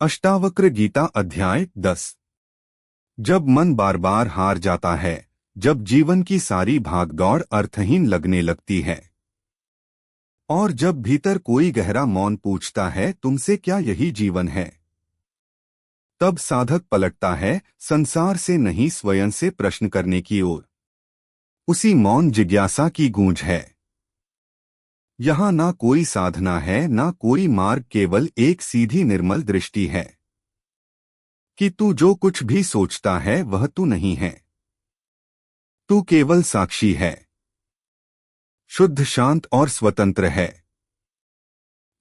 अष्टावक्र गीता अध्याय 10। जब मन बार बार हार जाता है, जब जीवन की सारी भागदौड़ अर्थहीन लगने लगती है और जब भीतर कोई गहरा मौन पूछता है तुमसे क्या यही जीवन है, तब साधक पलटता है संसार से नहीं स्वयं से प्रश्न करने की ओर। उसी मौन जिज्ञासा की गूंज है। यहाँ ना कोई साधना है ना कोई मार्ग, केवल एक सीधी निर्मल दृष्टि है कि तू जो कुछ भी सोचता है वह तू नहीं है। तू केवल साक्षी है, शुद्ध, शांत और स्वतंत्र है।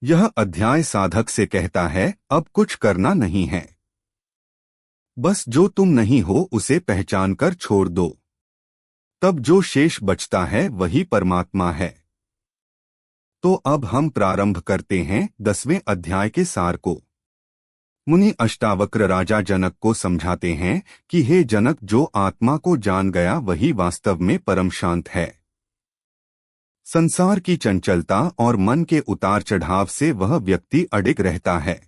यह अध्याय साधक से कहता है अब कुछ करना नहीं है, बस जो तुम नहीं हो उसे पहचान कर छोड़ दो। तब जो शेष बचता है वही परमात्मा है। तो अब हम प्रारंभ करते हैं 10वें अध्याय के सार को। मुनि अष्टावक्र राजा जनक को समझाते हैं कि हे जनक, जो आत्मा को जान गया वही वास्तव में परम शांत है। संसार की चंचलता और मन के उतार चढ़ाव से वह व्यक्ति अडिग रहता है।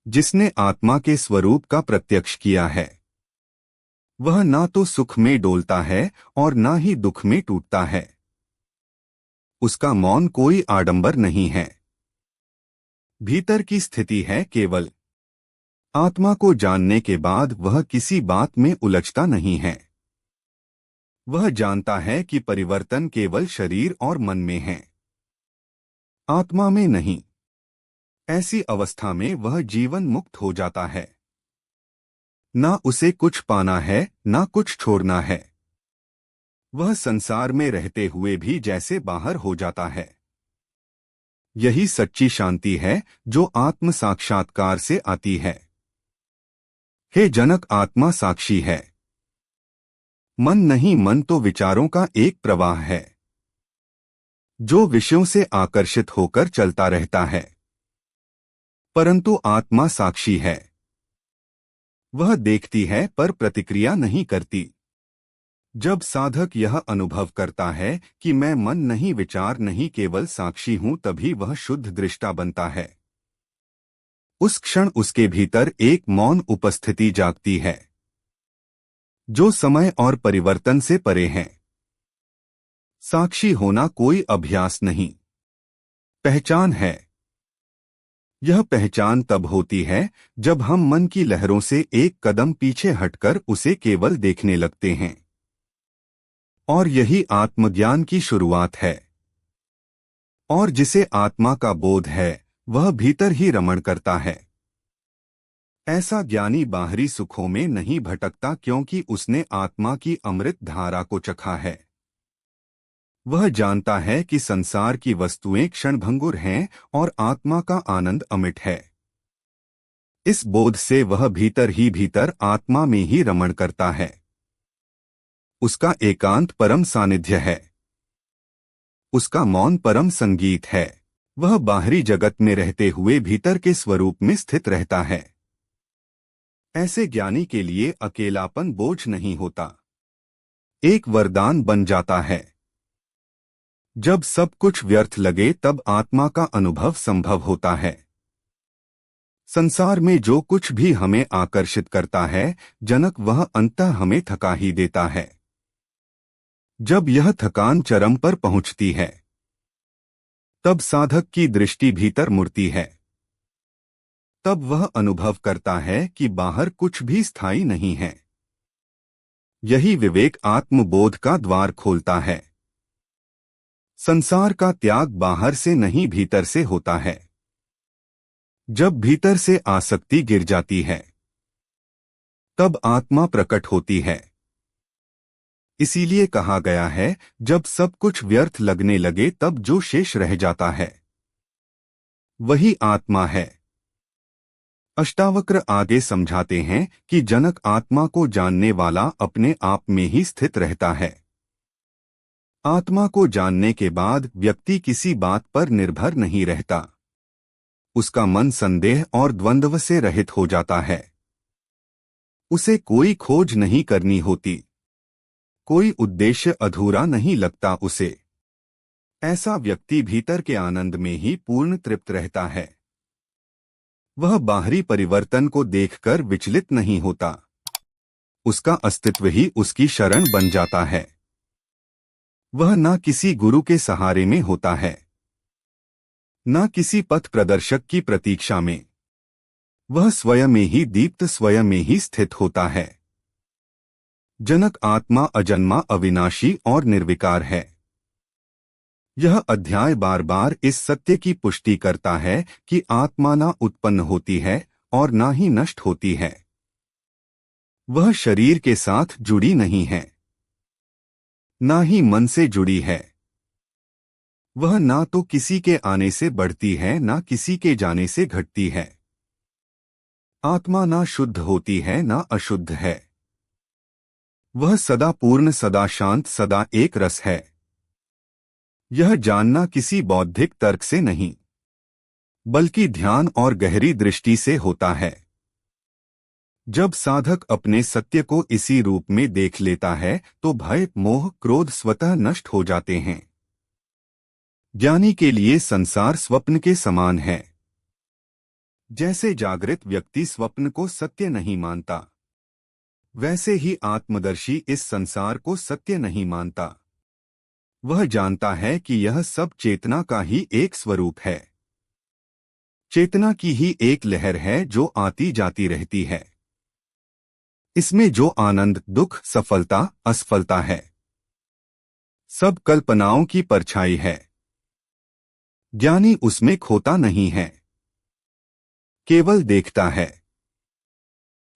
जिसने आत्मा के स्वरूप का प्रत्यक्ष किया है वह ना तो सुख में डोलता है और ना ही दुख में टूटता है। उसका मौन कोई आडंबर नहीं है, भीतर की स्थिति है केवल। आत्मा को जानने के बाद वह किसी बात में उलझता नहीं है। वह जानता है कि परिवर्तन केवल शरीर और मन में है, आत्मा में नहीं। ऐसी अवस्था में वह जीवन मुक्त हो जाता है। ना उसे कुछ पाना है ना कुछ छोड़ना है। वह संसार में रहते हुए भी जैसे बाहर हो जाता है। यही सच्ची शांति है जो आत्म साक्षात्कार से आती है। हे जनक, आत्मा साक्षी है। मन नहीं, मन तो विचारों का एक प्रवाह है जो विषयों से आकर्षित होकर चलता रहता है, परंतु आत्मा साक्षी है। वह देखती है पर प्रतिक्रिया नहीं करती। जब साधक यह अनुभव करता है कि मैं मन नहीं, विचार नहीं, केवल साक्षी हूं, तभी वह शुद्ध दृष्टा बनता है। उस क्षण उसके भीतर एक मौन उपस्थिति जागती है जो समय और परिवर्तन से परे है। साक्षी होना कोई अभ्यास नहीं, पहचान है। यह पहचान तब होती है जब हम मन की लहरों से एक कदम पीछे हटकर उसे केवल देखने लगते हैं, और यही आत्मज्ञान की शुरुआत है। और जिसे आत्मा का बोध है वह भीतर ही रमण करता है। ऐसा ज्ञानी बाहरी सुखों में नहीं भटकता, क्योंकि उसने आत्मा की अमृत धारा को चखा है। वह जानता है कि संसार की वस्तुएं क्षणभंगुर हैं और आत्मा का आनंद अमिट है। इस बोध से वह भीतर ही भीतर आत्मा में ही रमण करता है। उसका एकांत परम सानिध्य है। उसका मौन परम संगीत है। वह बाहरी जगत में रहते हुए भीतर के स्वरूप में स्थित रहता है। ऐसे ज्ञानी के लिए अकेलापन बोझ नहीं होता, एक वरदान बन जाता है। जब सब कुछ व्यर्थ लगे तब आत्मा का अनुभव संभव होता है। संसार में जो कुछ भी हमें आकर्षित करता है जनक, वह अंततः हमें थका ही देता है। जब यह थकान चरम पर पहुंचती है तब साधक की दृष्टि भीतर मुड़ती है। तब वह अनुभव करता है कि बाहर कुछ भी स्थायी नहीं है। यही विवेक आत्मबोध का द्वार खोलता है। संसार का त्याग बाहर से नहीं, भीतर से होता है। जब भीतर से आसक्ति गिर जाती है तब आत्मा प्रकट होती है। इसीलिए कहा गया है, जब सब कुछ व्यर्थ लगने लगे तब जो शेष रह जाता है वही आत्मा है। अष्टावक्र आगे समझाते हैं कि जनक, आत्मा को जानने वाला अपने आप में ही स्थित रहता है। आत्मा को जानने के बाद व्यक्ति किसी बात पर निर्भर नहीं रहता। उसका मन संदेह और द्वंद्व से रहित हो जाता है। उसे कोई खोज नहीं करनी होती, कोई उद्देश्य अधूरा नहीं लगता उसे। ऐसा व्यक्ति भीतर के आनंद में ही पूर्ण तृप्त रहता है। वह बाहरी परिवर्तन को देखकर विचलित नहीं होता। उसका अस्तित्व ही उसकी शरण बन जाता है। वह न किसी गुरु के सहारे में होता है, न किसी पथ प्रदर्शक की प्रतीक्षा में। वह स्वयं में ही दीप्त, स्वयं में ही स्थित होता है। जनक आत्मा अजन्मा, अविनाशी और निर्विकार है। यह अध्याय बार बार इस सत्य की पुष्टि करता है कि आत्मा ना उत्पन्न होती है और ना ही नष्ट होती है। वह शरीर के साथ जुड़ी नहीं है, ना ही मन से जुड़ी है। वह ना तो किसी के आने से बढ़ती है, ना किसी के जाने से घटती है। आत्मा ना शुद्ध होती है, ना अशुद्ध है। वह सदा पूर्ण, सदा शांत, सदा एक रस है। यह जानना किसी बौद्धिक तर्क से नहीं, बल्कि ध्यान और गहरी दृष्टि से होता है। जब साधक अपने सत्य को इसी रूप में देख लेता है तो भय, मोह, क्रोध स्वतः नष्ट हो जाते हैं। ज्ञानी के लिए संसार स्वप्न के समान है। जैसे जागृत व्यक्ति स्वप्न को सत्य नहीं मानता, वैसे ही आत्मदर्शी इस संसार को सत्य नहीं मानता। वह जानता है कि यह सब चेतना का ही एक स्वरूप है, चेतना की ही एक लहर है जो आती जाती रहती है। इसमें जो आनंद, दुख, सफलता, असफलता है, सब कल्पनाओं की परछाई है। ज्ञानी उसमें खोता नहीं है, केवल देखता है।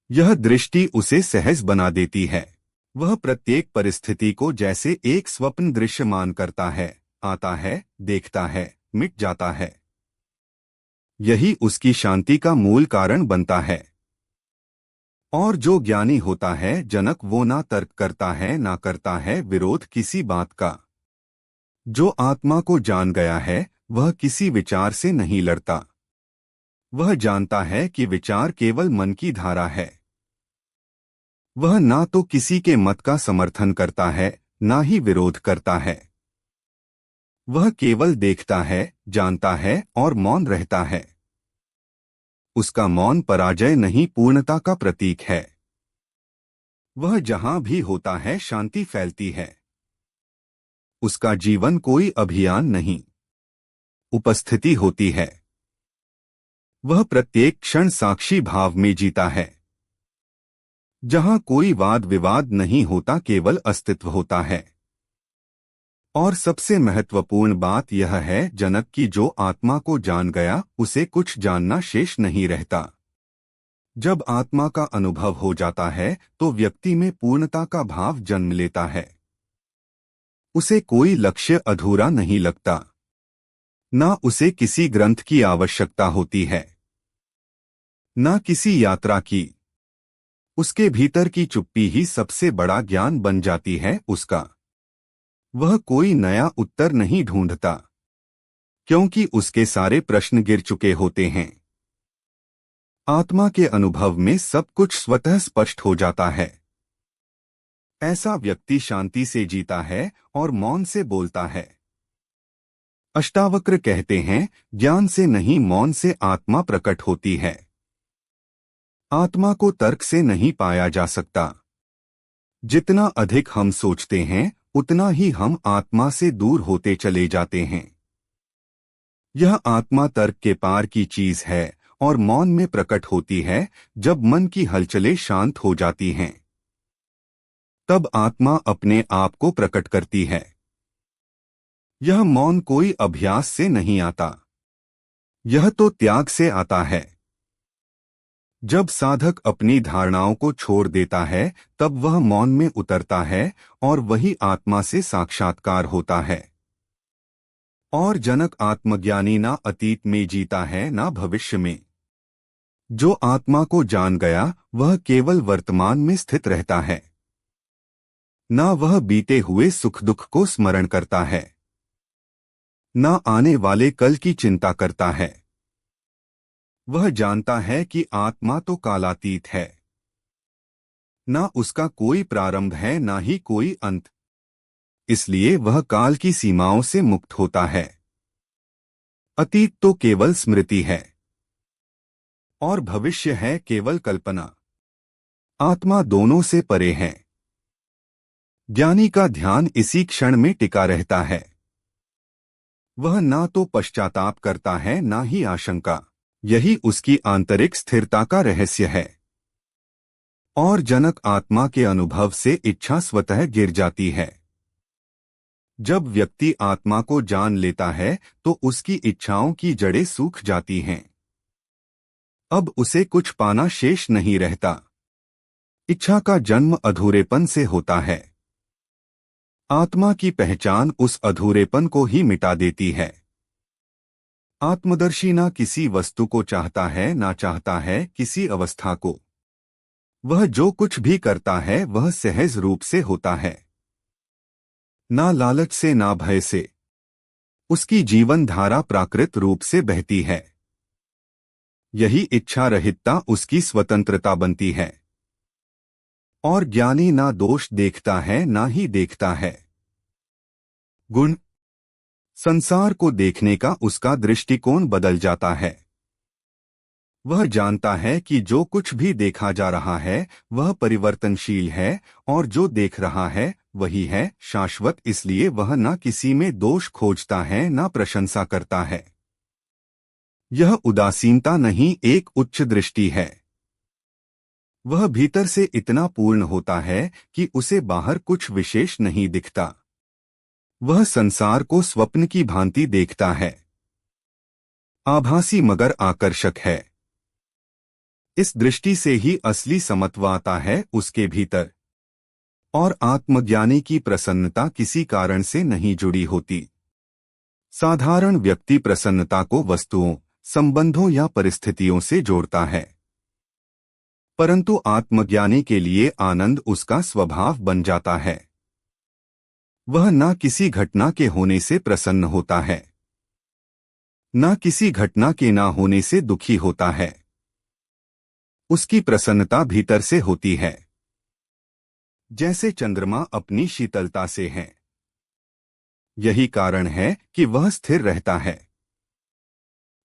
यह दृष्टि उसे सहज बना देती है। वह प्रत्येक परिस्थिति को जैसे एक स्वप्न दृश्यमान करता है, आता है, देखता है, मिट जाता है। यही उसकी शांति का मूल कारण बनता है। और जो ज्ञानी होता है जनक, वो ना तर्क करता है, ना करता है विरोध किसी बात का। जो आत्मा को जान गया है वह किसी विचार से नहीं लड़ता। वह जानता है कि विचार केवल मन की धारा है। वह ना तो किसी के मत का समर्थन करता है, ना ही विरोध करता है। वह केवल देखता है, जानता है और मौन रहता है। उसका मौन पराजय नहीं, पूर्णता का प्रतीक है। वह जहां भी होता है शांति फैलती है। उसका जीवन कोई अभियान नहीं, उपस्थिति होती है। वह प्रत्येक क्षण साक्षी भाव में जीता है। जहां कोई वाद विवाद नहीं होता, केवल अस्तित्व होता है। और सबसे महत्वपूर्ण बात यह है जनक की जो आत्मा को जान गया उसे कुछ जानना शेष नहीं रहता। जब आत्मा का अनुभव हो जाता है तो व्यक्ति में पूर्णता का भाव जन्म लेता है। उसे कोई लक्ष्य अधूरा नहीं लगता, ना उसे किसी ग्रंथ की आवश्यकता होती है, ना किसी यात्रा की। उसके भीतर की चुप्पी ही सबसे बड़ा ज्ञान बन जाती है उसका। वह कोई नया उत्तर नहीं ढूंढता, क्योंकि उसके सारे प्रश्न गिर चुके होते हैं। आत्मा के अनुभव में सब कुछ स्वतः स्पष्ट हो जाता है। ऐसा व्यक्ति शांति से जीता है और मौन से बोलता है। अष्टावक्र कहते हैं, ज्ञान से नहीं मौन से आत्मा प्रकट होती है। आत्मा को तर्क से नहीं पाया जा सकता। जितना अधिक हम सोचते हैं उतना ही हम आत्मा से दूर होते चले जाते हैं। यह आत्मा तर्क के पार की चीज है और मौन में प्रकट होती है। जब मन की हलचलें शांत हो जाती हैं, तब आत्मा अपने आप को प्रकट करती है। यह मौन कोई अभ्यास से नहीं आता, यह तो त्याग से आता है। जब साधक अपनी धारणाओं को छोड़ देता है तब वह मौन में उतरता है और वही आत्मा से साक्षात्कार होता है। और जनक आत्मज्ञानी ना अतीत में जीता है, ना भविष्य में। जो आत्मा को जान गया वह केवल वर्तमान में स्थित रहता है। ना वह बीते हुए सुख दुख को स्मरण करता है, ना आने वाले कल की चिंता करता है। वह जानता है कि आत्मा तो कालातीत है, ना उसका कोई प्रारंभ है, ना ही कोई अंत। इसलिए वह काल की सीमाओं से मुक्त होता है। अतीत तो केवल स्मृति है, और भविष्य है केवल कल्पना। आत्मा दोनों से परे है। ज्ञानी का ध्यान इसी क्षण में टिका रहता है। वह ना तो पश्चाताप करता है ना ही आशंका। यही उसकी आंतरिक स्थिरता का रहस्य है। और जनक आत्मा के अनुभव से इच्छा स्वतः गिर जाती है। जब व्यक्ति आत्मा को जान लेता है तो उसकी इच्छाओं की जड़ें सूख जाती हैं। अब उसे कुछ पाना शेष नहीं रहता। इच्छा का जन्म अधूरेपन से होता है। आत्मा की पहचान उस अधूरेपन को ही मिटा देती है। आत्मदर्शी ना किसी वस्तु को चाहता है ना चाहता है किसी अवस्था को। वह जो कुछ भी करता है वह सहज रूप से होता है, ना लालच से ना भय से। उसकी जीवन धारा प्राकृत रूप से बहती है। यही इच्छा रहितता उसकी स्वतंत्रता बनती है। और ज्ञानी ना दोष देखता है ना ही देखता है गुण। संसार को देखने का उसका दृष्टिकोण बदल जाता है। वह जानता है कि जो कुछ भी देखा जा रहा है वह परिवर्तनशील है और जो देख रहा है वही है शाश्वत। इसलिए वह न किसी में दोष खोजता है न प्रशंसा करता है। यह उदासीनता नहीं एक उच्च दृष्टि है। वह भीतर से इतना पूर्ण होता है कि उसे बाहर कुछ विशेष नहीं दिखता। वह संसार को स्वप्न की भांति देखता है, आभासी मगर आकर्षक है। इस दृष्टि से ही असली समत्व आता है उसके भीतर। और आत्मज्ञानी की प्रसन्नता किसी कारण से नहीं जुड़ी होती। साधारण व्यक्ति प्रसन्नता को वस्तुओं, संबंधों या परिस्थितियों से जोड़ता है, परंतु आत्मज्ञानी के लिए आनंद उसका स्वभाव बन जाता है। वह न किसी घटना के होने से प्रसन्न होता है, न किसी घटना के ना होने से दुखी होता है। उसकी प्रसन्नता भीतर से होती है, जैसे चंद्रमा अपनी शीतलता से है। यही कारण है कि वह स्थिर रहता है।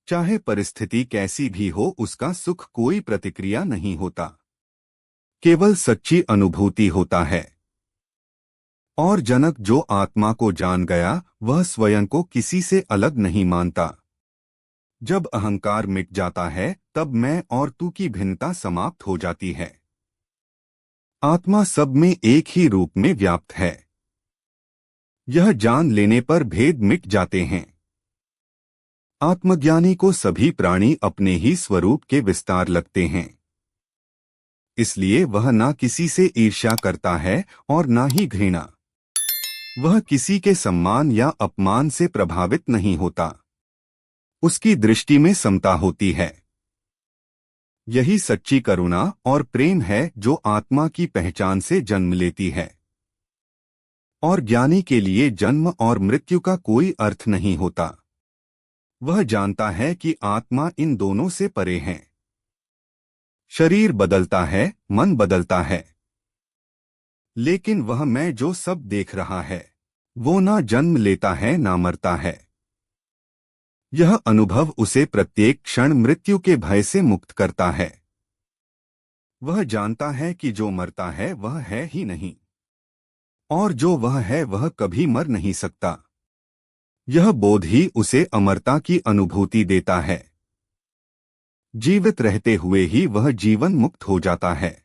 चाहे परिस्थिति कैसी भी हो उसका सुख कोई प्रतिक्रिया नहीं होता, केवल सच्ची अनुभूति होता है। और जनक जो आत्मा को जान गया वह स्वयं को किसी से अलग नहीं मानता। जब अहंकार मिट जाता है तब मैं और तू की भिन्नता समाप्त हो जाती है। आत्मा सब में एक ही रूप में व्याप्त है। यह जान लेने पर भेद मिट जाते हैं। आत्मज्ञानी को सभी प्राणी अपने ही स्वरूप के विस्तार लगते हैं। इसलिए वह ना किसी से ईर्ष्या करता है और ना ही घृणा। वह किसी के सम्मान या अपमान से प्रभावित नहीं होता। उसकी दृष्टि में समता होती है। यही सच्ची करुणा और प्रेम है जो आत्मा की पहचान से जन्म लेती है। और ज्ञानी के लिए जन्म और मृत्यु का कोई अर्थ नहीं होता। वह जानता है कि आत्मा इन दोनों से परे है। शरीर बदलता है, मन बदलता है, लेकिन वह मैं जो सब देख रहा है वो ना जन्म लेता है ना मरता है। यह अनुभव उसे प्रत्येक क्षण मृत्यु के भय से मुक्त करता है। वह जानता है कि जो मरता है वह है ही नहीं, और जो वह है वह कभी मर नहीं सकता। यह बोध ही उसे अमरता की अनुभूति देता है। जीवित रहते हुए ही वह जीवन मुक्त हो जाता है।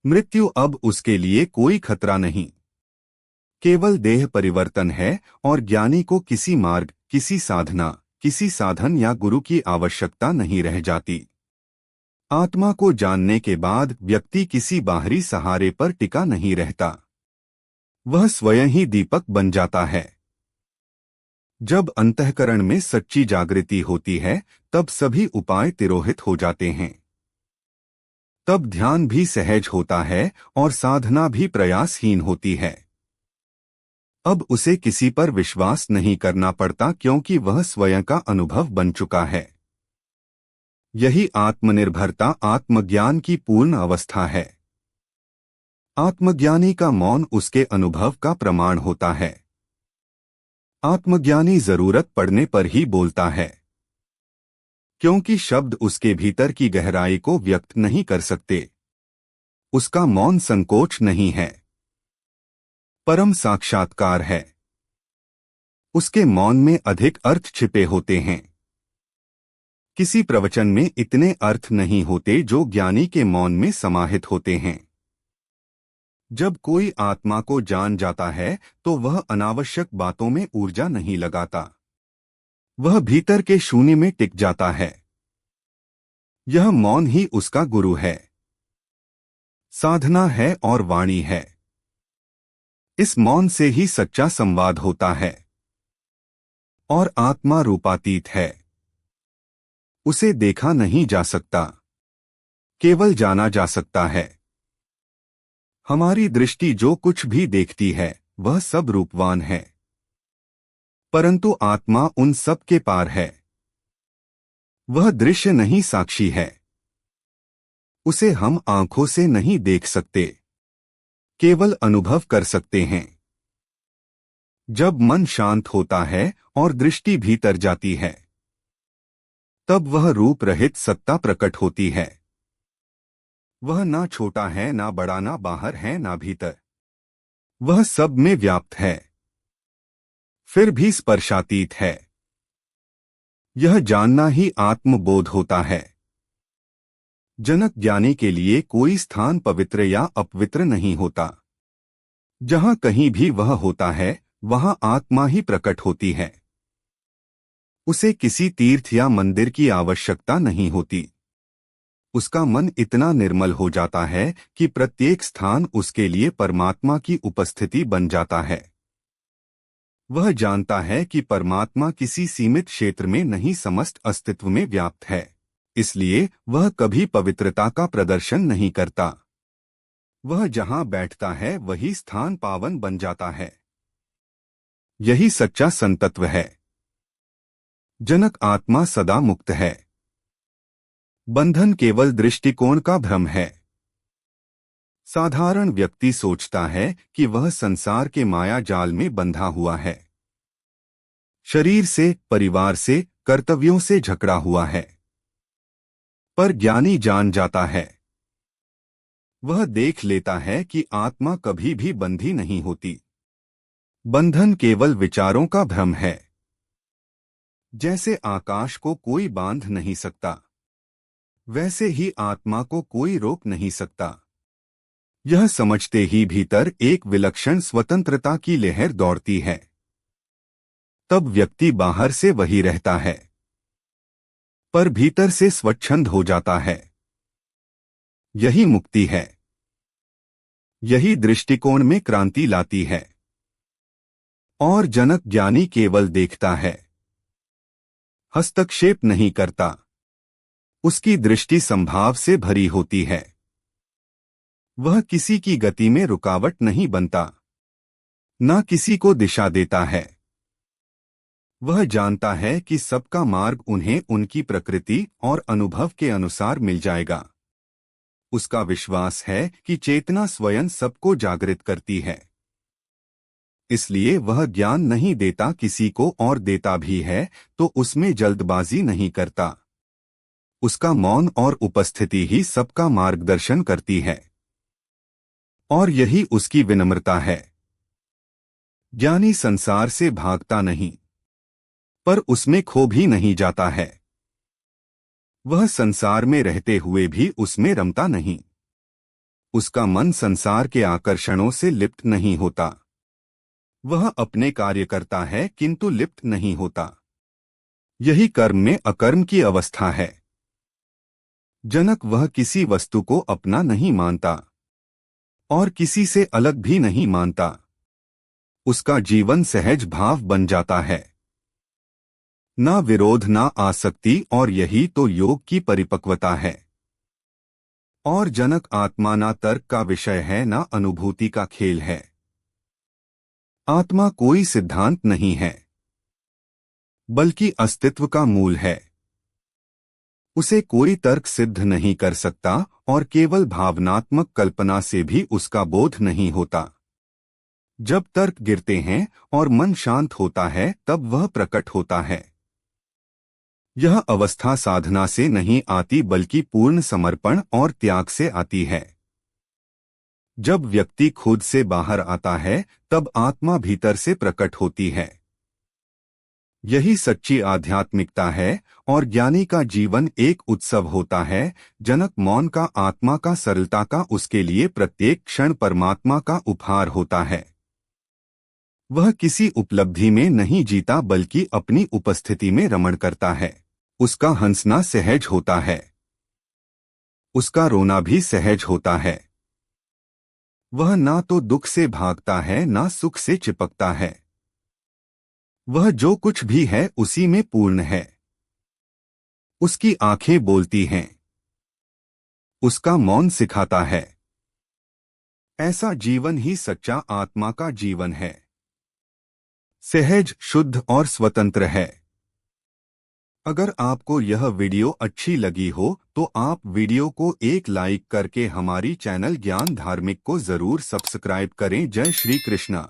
मृत्यु अब उसके लिए कोई खतरा नहीं, केवल देह परिवर्तन है। और ज्ञानी को किसी मार्ग, किसी साधना, किसी साधन या गुरु की आवश्यकता नहीं रह जाती। आत्मा को जानने के बाद व्यक्ति किसी बाहरी सहारे पर टिका नहीं रहता। वह स्वयं ही दीपक बन जाता है। जब अंतःकरण में सच्ची जागृति होती है तब सभी उपाय तिरोहित हो जाते हैं। तब ध्यान भी सहज होता है और साधना भी प्रयासहीन होती है। अब उसे किसी पर विश्वास नहीं करना पड़ता क्योंकि वह स्वयं का अनुभव बन चुका है। यही आत्मनिर्भरता आत्मज्ञान की पूर्ण अवस्था है। आत्मज्ञानी का मौन उसके अनुभव का प्रमाण होता है। आत्मज्ञानी जरूरत पड़ने पर ही बोलता है। क्योंकि शब्द उसके भीतर की गहराई को व्यक्त नहीं कर सकते। उसका मौन संकोच नहीं है, परम साक्षात्कार है। उसके मौन में अधिक अर्थ छिपे होते हैं। किसी प्रवचन में इतने अर्थ नहीं होते जो ज्ञानी के मौन में समाहित होते हैं। जब कोई आत्मा को जान जाता है तो वह अनावश्यक बातों में ऊर्जा नहीं लगाता। वह भीतर के शून्य में टिक जाता है। यह मौन ही उसका गुरु है, साधना है और वाणी है। इस मौन से ही सच्चा संवाद होता है और आत्मा रूपातीत है। उसे देखा नहीं जा सकता, केवल जाना जा सकता है। हमारी दृष्टि जो कुछ भी देखती है वह सब रूपवान है, परंतु आत्मा उन सब के पार है। वह दृश्य नहीं, साक्षी है। उसे हम आंखों से नहीं देख सकते, केवल अनुभव कर सकते हैं। जब मन शांत होता है और दृष्टि भीतर जाती है, तब वह रूप रहित सत्ता प्रकट होती है। वह ना छोटा है, ना बड़ा, ना बाहर है, ना भीतर। वह सब में व्याप्त है, फिर भी स्पर्शातीत है। यह जानना ही आत्मबोध होता है। जनक ज्ञानी के लिए कोई स्थान पवित्र या अपवित्र नहीं होता। जहां कहीं भी वह होता है वहां आत्मा ही प्रकट होती है। उसे किसी तीर्थ या मंदिर की आवश्यकता नहीं होती। उसका मन इतना निर्मल हो जाता है कि प्रत्येक स्थान उसके लिए परमात्मा की उपस्थिति बन जाता है। वह जानता है कि परमात्मा किसी सीमित क्षेत्र में नहीं, समस्त अस्तित्व में व्याप्त है। इसलिए वह कभी पवित्रता का प्रदर्शन नहीं करता। वह जहां बैठता है वही स्थान पावन बन जाता है। यही सच्चा संतत्व है। जनक आत्मा सदा मुक्त है। बंधन केवल दृष्टिकोण का भ्रम है। साधारण व्यक्ति सोचता है कि वह संसार के माया जाल में बंधा हुआ है। शरीर से, परिवार से, कर्तव्यों से जकड़ा हुआ है। पर ज्ञानी जान जाता है। वह देख लेता है कि आत्मा कभी भी बंधी नहीं होती। बंधन केवल विचारों का भ्रम है। जैसे आकाश को कोई बांध नहीं सकता, वैसे ही आत्मा को कोई रोक नहीं सकता। यह समझते ही भीतर एक विलक्षण स्वतंत्रता की लहर दौड़ती है। तब व्यक्ति बाहर से वही रहता है, पर भीतर से स्वच्छंद हो जाता है। यही मुक्ति है। यही दृष्टिकोण में क्रांति लाती है। और जनक ज्ञानी केवल देखता है, हस्तक्षेप नहीं करता। उसकी दृष्टि संभाव से भरी होती है। वह किसी की गति में रुकावट नहीं बनता, न किसी को दिशा देता है। वह जानता है कि सबका मार्ग उन्हें उनकी प्रकृति और अनुभव के अनुसार मिल जाएगा। उसका विश्वास है कि चेतना स्वयं सबको जागृत करती है। इसलिए वह ज्ञान नहीं देता किसी को, और देता भी है तो उसमें जल्दबाजी नहीं करता। उसका मौन और उपस्थिति ही सबका मार्गदर्शन करती है, और यही उसकी विनम्रता है। ज्ञानी संसार से भागता नहीं, पर उसमें खो भी नहीं जाता है। वह संसार में रहते हुए भी उसमें रमता नहीं। उसका मन संसार के आकर्षणों से लिप्त नहीं होता। वह अपने कार्य करता है किंतु लिप्त नहीं होता। यही कर्म में अकर्म की अवस्था है। जनक वह किसी वस्तु को अपना नहीं मानता और किसी से अलग भी नहीं मानता। उसका जीवन सहज भाव बन जाता है, ना विरोध, ना आसक्ति, और यही तो योग की परिपक्वता है। और जनक आत्मा ना तर्क का विषय है, ना अनुभूति का खेल है। आत्मा कोई सिद्धांत नहीं है, बल्कि अस्तित्व का मूल है। उसे कोई तर्क सिद्ध नहीं कर सकता, और केवल भावनात्मक कल्पना से भी उसका बोध नहीं होता। जब तर्क गिरते हैं और मन शांत होता है तब वह प्रकट होता है। यह अवस्था साधना से नहीं आती बल्कि पूर्ण समर्पण और त्याग से आती है। जब व्यक्ति खुद से बाहर आता है तब आत्मा भीतर से प्रकट होती है। यही सच्ची आध्यात्मिकता है और ज्ञानी का जीवन एक उत्सव होता है। जनक मौन का आत्मा का सरलता का उसके लिए प्रत्येक क्षण परमात्मा का उपहार होता है। वह किसी उपलब्धि में नहीं जीता बल्कि अपनी उपस्थिति में रमण करता है। उसका हंसना सहज होता है, उसका रोना भी सहज होता है। वह ना तो दुख से भागता है ना सुख से चिपकता है। वह जो कुछ भी है उसी में पूर्ण है। उसकी आंखें बोलती हैं, उसका मौन सिखाता है। ऐसा जीवन ही सच्चा आत्मा का जीवन है। सहज, शुद्ध और स्वतंत्र है। अगर आपको यह वीडियो अच्छी लगी हो तो आप वीडियो को एक लाइक करके हमारी चैनल ज्ञान धार्मिक को जरूर सब्सक्राइब करें। जय श्री कृष्णा।